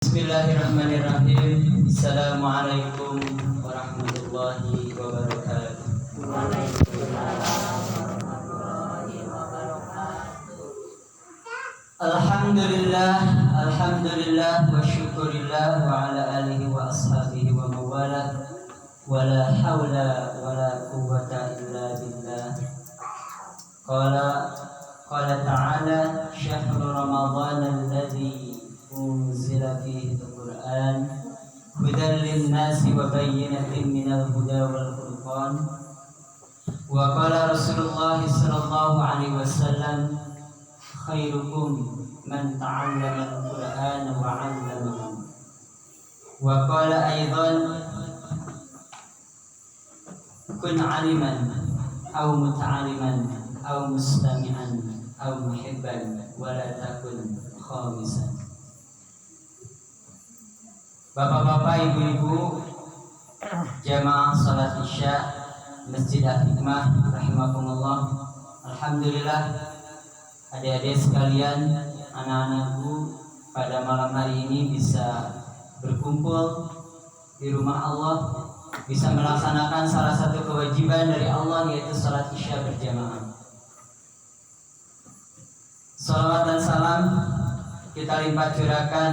Bismillahirrahmanirrahim. Assalamualaikum warahmatullahi wabarakatuh. Waalaikumsalam warahmatullahi wabarakatuh. Alhamdulillah wa syukurillah wa ala alihi wa ashabihi wa mawala wa la hawla wa la quwwata illa billah. Qala ta'ala syahru ramadhan alladhi unzila fihi al-Qur'an hudan lin-nasi wa bayyinatin minal huda wal furqan. Wa qala Rasulullah sallallahu alaihi wasallam khairukum man ta'allama al-Qur'an wa 'allamahu. Wa qala aidan kun 'aliman aw muta'alliman aw mustami'an aw muhibban wa la takun khamisan. Bapak-bapak, ibu-ibu, jamaah salat Isya Masjid Al-Hikmah rahimakumullah. Alhamdulillah, adik-adik sekalian, anak-anakku, pada malam hari ini bisa berkumpul di rumah Allah, bisa melaksanakan salah satu kewajiban dari Allah, yaitu salat Isya berjamaah. Salawat dan salam kita limpah curahkan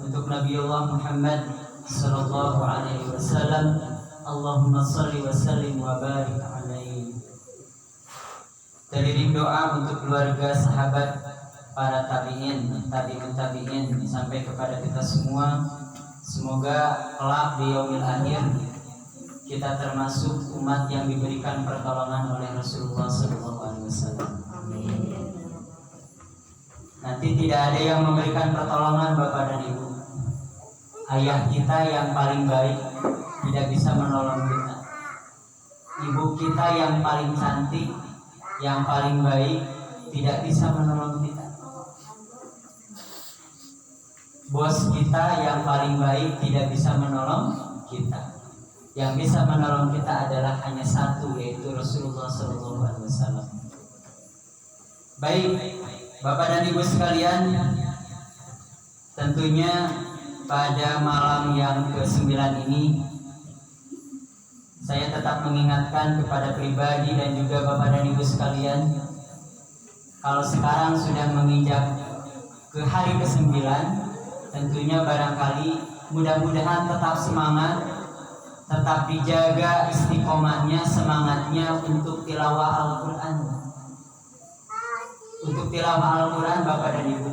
untuk Nabiullah Muhammad sallallahu alaihi wasallam. Allahumma shalli wa sallim wa barik alaihi. Teriring doa untuk keluarga, sahabat, para tabi'in, tabi'in sampai kepada kita semua. Semoga kelak di yaumil akhir kita termasuk umat yang diberikan pertolongan oleh Rasulullah sallallahu alaihi wasallam. Amin. Nanti tidak ada yang memberikan pertolongan Bapak dan Ibu. Ayah kita yang paling baik tidak bisa menolong kita. Ibu kita yang paling cantik, yang paling baik tidak bisa menolong kita. Bos kita yang paling baik tidak bisa menolong kita. Yang bisa menolong kita adalah hanya satu, yaitu Rasulullah SAW. Baik, Bapak dan Ibu sekalian, tentunya pada malam yang ke-9 ini saya tetap mengingatkan kepada pribadi dan juga Bapak dan Ibu sekalian, kalau sekarang sudah menginjak ke hari ke-9, tentunya barangkali mudah-mudahan tetap semangat, tetap dijaga istiqomahnya, semangatnya untuk tilawah Al-Quran. Untuk tilawah Al-Quran Bapak dan Ibu,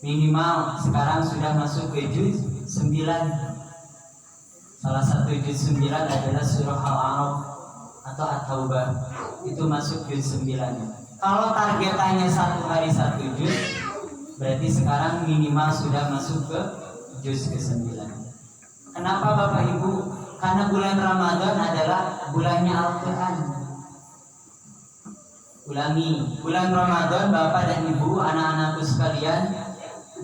minimal sekarang sudah masuk ke juz 9. Salah satu juz 9 adalah surah Al-A'raf atau At-Taubah. Itu masuk juz 9. Kalau targetannya satu hari satu juz, berarti sekarang minimal sudah masuk ke juz ke-9. Kenapa Bapak Ibu? Karena bulan Ramadan adalah bulannya Al-Quran. Ulangi, bulan Ramadan Bapak dan Ibu, anak-anakku sekalian,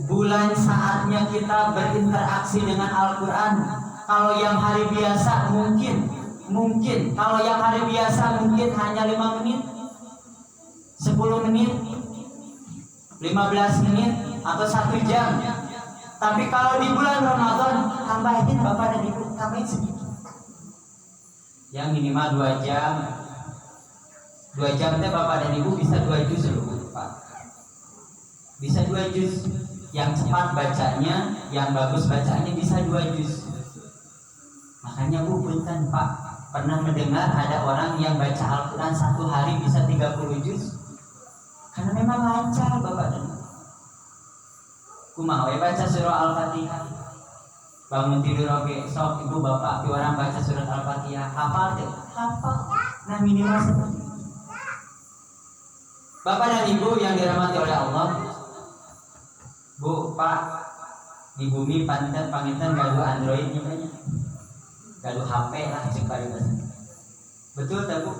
bulan saatnya kita berinteraksi dengan Al-Quran. Kalau yang hari biasa mungkin kalau yang hari biasa mungkin hanya 5 menit, 10 menit, 15 menit, atau 1 jam. Tapi kalau di bulan Ramadan, tambahin Bapak dan Ibu, tambahin sedikit. Yang minimal 2 jam. 2 jam teh Bapak dan Ibu bisa 2 juz loh, Pak. Bisa 2 juz. Yang cepat bacanya, yang bagus bacanya bisa 2 juz. Makanya Bu, punten Pak, pernah mendengar ada orang yang baca Al-Quran 1 hari bisa 30 juz? Karena memang lancar Bapak dan Ibu. Kumaha we baca surah Al-Fatihah. Bangun tidur oke, sok Ibu Bapak di orang baca surat Al-Fatihah, hafal teh? Hafal. Nah minimal seperti itu. Bapak dan Ibu yang dirahmati oleh Allah, Bu, Pak, di bumi pangitan gaduh Android nya banyak, gaduh HP lah cek bahasa. Betul tak Bu?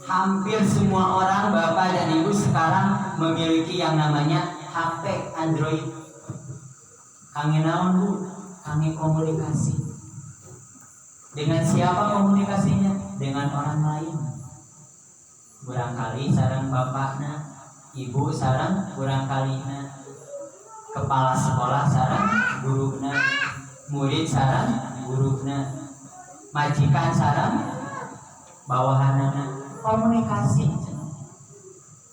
Hampir semua orang Bapak dan Ibu sekarang memiliki yang namanya HP Android. Kangen naon Bu? Kangen komunikasi. Dengan siapa komunikasinya? Dengan orang lain. Barangkali sareng bapakna, ibu sareng barangkalina. kepala sekolah sareng guruna, murid sareng guruna, majikan sareng bawahanana. Komunikasi.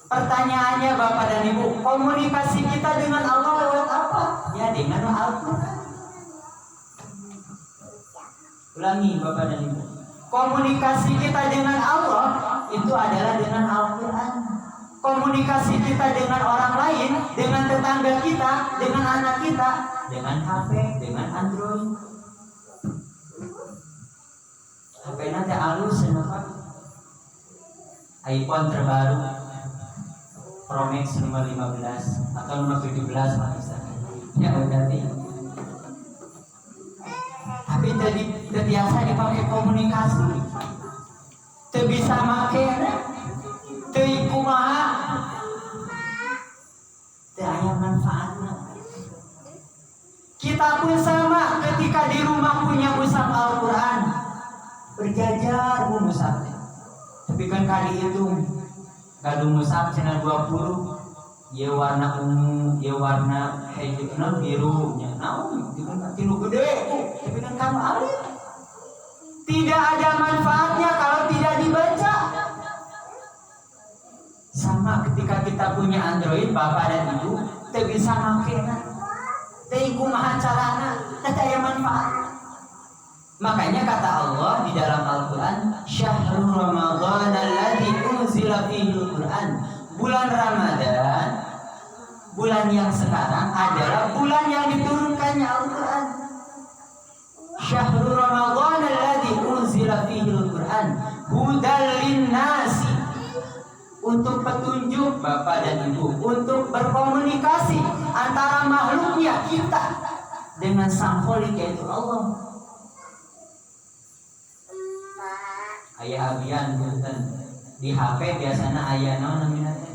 Pertanyaannya Bapak dan Ibu, komunikasi kita dengan Allah lewat apa? Ya dengan Al-Quran. Ulangi Bapak dan Ibu, komunikasi kita dengan Allah itu adalah dengan Al-Quran. Komunikasi kita dengan orang lain, dengan tetangga kita, dengan anak kita, dengan HP, dengan Android. HP nanti halus kenapa? iPhone terbaru Pro Max nomor 15 atau nomor 17 lah misalnya. Ya udah nih. Tapi tadi biasa dipakai komunikasi. Teu bisa make teu kumaha. Teu aya manfaatna. Kita pun sama ketika di rumah punya mushaf Al-Qur'an. Berjajar bu mushaf. Tapi kan kali itu kadu mushaf cenah 20, ye warna ungu, ye warna hijau biru nya. Naon tilu gede bu, tapi kan kamu alit. Tidak ada manfaatnya kalau tidak dibaca. Sama ketika kita punya Android, Bapak dan Ibu teu bisa makena. Teu kumaha carana, teu aya manfaat. Makanya kata Allah di dalam Al-Quran, Syahrul Ramadan alladzi unzila fihil Quran. Bulan Ramadan, bulan yang sekarang adalah bulan yang diturunkannya Al-Quran. Syahrul Ramadan alladzi unzila fihil Quran hudal linnasi, untuk petunjuk Bapak dan Ibu, untuk berkomunikasi antara makhluknya kita dengan Sang Khalik yaitu Allah. Ayah abian punten di HP biasanya ayah naon namina teh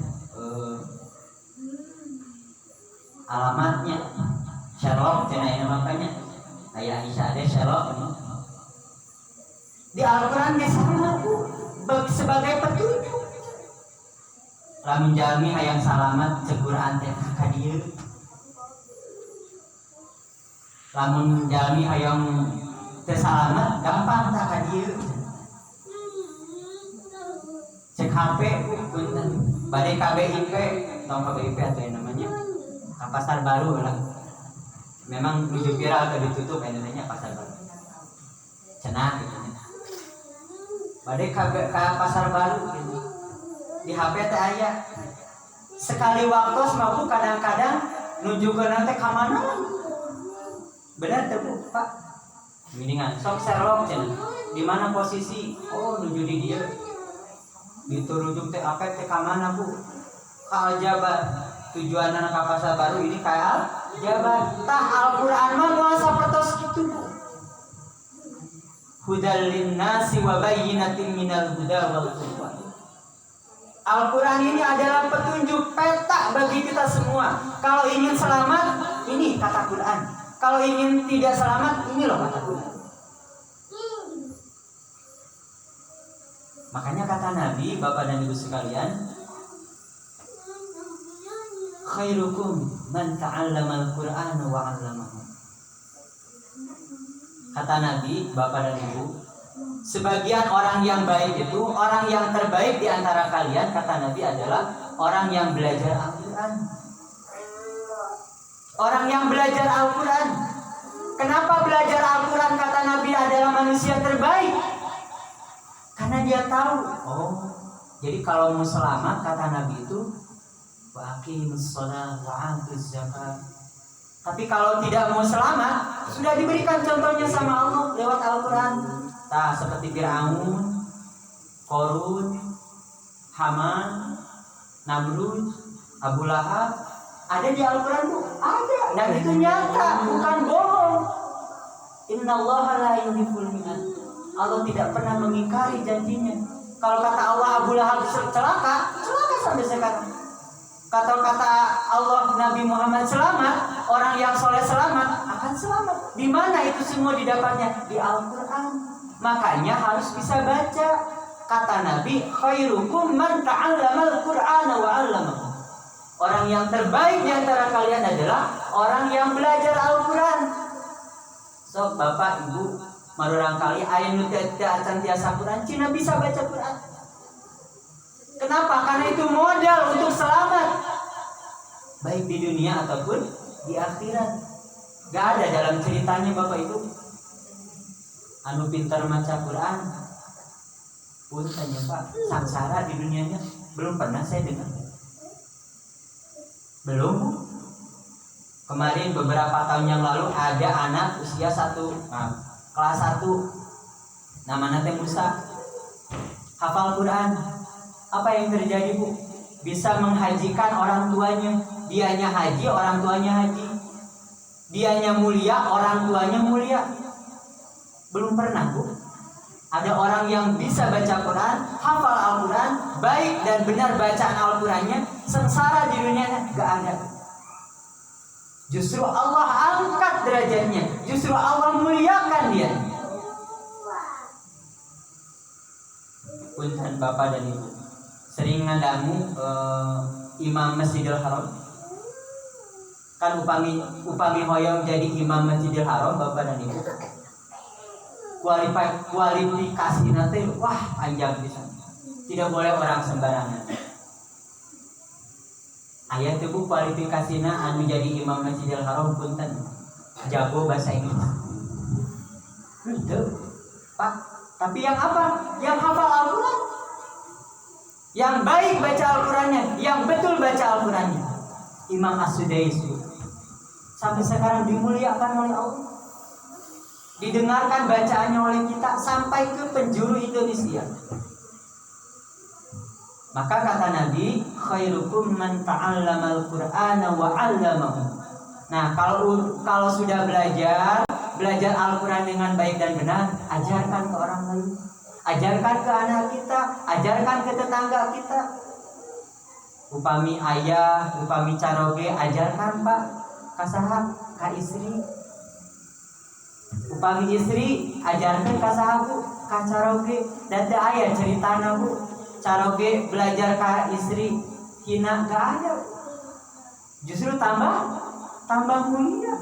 alamatnya Sherlock cenah makanya ayah Aisyah ada Sherlock di Al-Qur'an disebut sebagai petunjuk. Lamun jalmi hayang salamat cek Qur'an teh ka dieu. Lamun jalmi hayang teu salamat gampang tak ka dieu. Cek HP punten bade KBIP, tahu KBIP atau yang namanya pasar baru lah. Memang menuju viral ke ditutup namanya pasar baru. Cenah gitu. Bade ke pasar baru gitu. Di HP teh aya. Sekali waktu mampu kadang-kadang nuju ke nanti ka mana? Benar teh Bu, Pak? Mendingan sok Sherlock cenah. Di mana posisi? Oh, nuju di dia. Diturujuk teh apa teh ka mana Bu? Ka Aljabar. Tujuan anak pasar baru ini ka Aljabar. Tah Al-Qur'an mah moal sapertos kitu Bu. Hudal linnasi wa bayyinatin minal huda wal furqan. Al-Qur'an ini adalah petunjuk peta bagi kita semua. Kalau ingin selamat, ini kata Quran. Kalau ingin tidak selamat, ini loh kata Quran. Makanya kata Nabi, Bapak dan Ibu sekalian, khairukum man ta'allama al-Qur'an wa 'allamahu. Kata Nabi, Bapak dan Ibu, sebagian orang yang baik itu, orang yang terbaik di antara kalian, kata Nabi adalah orang yang belajar Al-Qur'an. Orang yang belajar Al-Qur'an. Kenapa belajar Al-Qur'an kata Nabi adalah manusia terbaik? Karena dia tahu, oh, jadi kalau mau selamat kata Nabi itu wa aqimus shalah wa atuz zakat. Tapi kalau tidak mau selamat, sudah diberikan contohnya sama Allah lewat Al-Qur'an. Nah, seperti Fir'aun, Qarun, Haman, Namrud, Abu Lahab, ada di Al-Qur'an Bu? Ada, dan itu nyata, bukan bohong. Innallaha la yuhibbul mu'min. Allah tidak pernah mengingkari janjinya. Kalau kata Allah Abu Lahab celaka sampai sekarang. Kata Allah Nabi Muhammad selamat, orang yang soleh selamat akan selamat. Di mana itu semua didapatnya? Di Al-Qur'an. Makanya harus bisa baca. Kata Nabi, khairukum man ta'allamal Qur'ana wa 'allamahu. Orang yang terbaik di antara kalian adalah orang yang belajar Al-Quran. So bapak ibu marurang kali aya nu teu acan tiasa Quran, cina bisa baca Quran. Kenapa? Karena itu modal untuk selamat, baik di dunia ataupun di akhirat. Gak ada dalam ceritanya bapak itu anu pintar maca Quran. Punten ya Pak, sangsara di dunianya belum pernah saya dengar. Belum. Kemarin beberapa tahun yang lalu ada anak usia kelas 1 namanya Teh Musa, hafal Quran. Apa yang terjadi Bu? Bisa menghajikan orang tuanya. Dianya haji, orang tuanya haji. Dianya mulia, orang tuanya mulia. Belum pernah Bu ada orang yang bisa baca Quran, hafal Al-Quran, baik dan benar bacaan Al-Qurannya, sengsara di dunia, gak ada. Justru Allah angkat derajatnya, justru Allah muliakan dia. Punten Bapak dan Ibu, sering ngadamu imam Masjidil Haram. Kan upami hoyong jadi imam Masjidil Haram Bapak dan Ibu. Kualifikasi nanti wah panjang bisa. Tidak boleh orang sembarangan. Ayat itu kualifikasinya anu jadi imam Masjidil Haram punten jago bahasa Inggris. Itu Pak. Tapi yang apa? Yang hafal Al-Quran, yang baik baca Al-Qurannya, yang betul baca Al-Qurannya. Imam As-Sudais sampai sekarang dimuliakan oleh Allah. Didengarkan bacaannya oleh kita sampai ke penjuru Indonesia. Maka kata Nabi, khairukum man ta'allamal Qur'ana wa 'allamahu. Nah, kalau sudah belajar Al-Qur'an dengan baik dan benar, ajarkan ke orang lain. Ajarkan ke anak kita, ajarkan ke tetangga kita. Upami ayah, upami caroge, ajarkan Pak kasaha ka istri. Upami istri ajarkan kasaha Bu ka caroge. Dan teu aya ceritana Bu caroge belajar ka istri hina gak ada. Justru tambah mulia.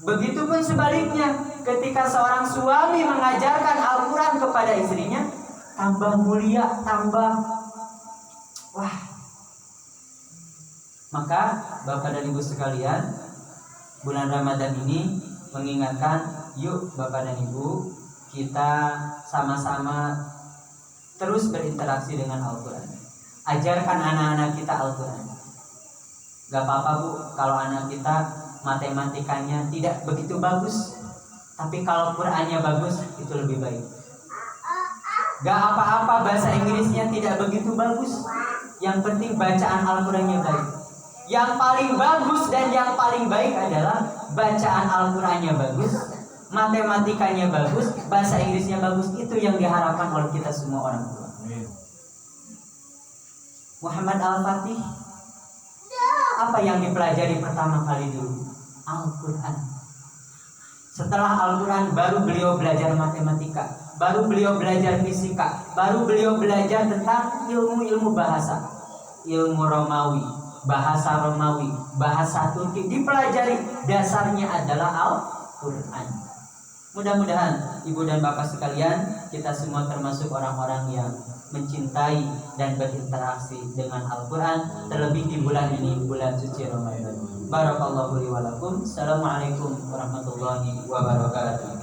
Begitupun sebaliknya, ketika seorang suami mengajarkan Al-Quran kepada istrinya, tambah mulia, tambah wah. Maka Bapak dan Ibu sekalian, bulan Ramadan ini mengingatkan, yuk Bapak dan Ibu, kita sama-sama terus berinteraksi dengan Al-Quran. Ajarkan anak-anak kita Al-Quran. Gak apa-apa Bu, kalau anak kita matematikanya tidak begitu bagus, tapi kalau Qurannya bagus, itu lebih baik. Gak apa-apa bahasa Inggrisnya tidak begitu bagus, yang penting bacaan Al-Qurannya baik. Yang paling bagus dan yang paling baik adalah bacaan Al-Qurannya bagus, matematikanya bagus, bahasa Inggrisnya bagus. Itu yang diharapkan oleh kita semua orang tua. Muhammad Al-Fatih, apa yang dipelajari pertama kali dulu? Al-Quran. Setelah Al-Quran baru beliau belajar matematika, baru beliau belajar fisika, baru beliau belajar tentang ilmu-ilmu bahasa, ilmu Romawi, bahasa Romawi, bahasa Turki, dipelajari. Dasarnya adalah Al-Quran. Mudah-mudahan Ibu dan Bapak sekalian, kita semua termasuk orang-orang yang mencintai dan berinteraksi dengan Al-Quran, terlebih di bulan ini, bulan suci Ramadan. Barakallahu li wa lakum. Assalamualaikum warahmatullahi wabarakatuh.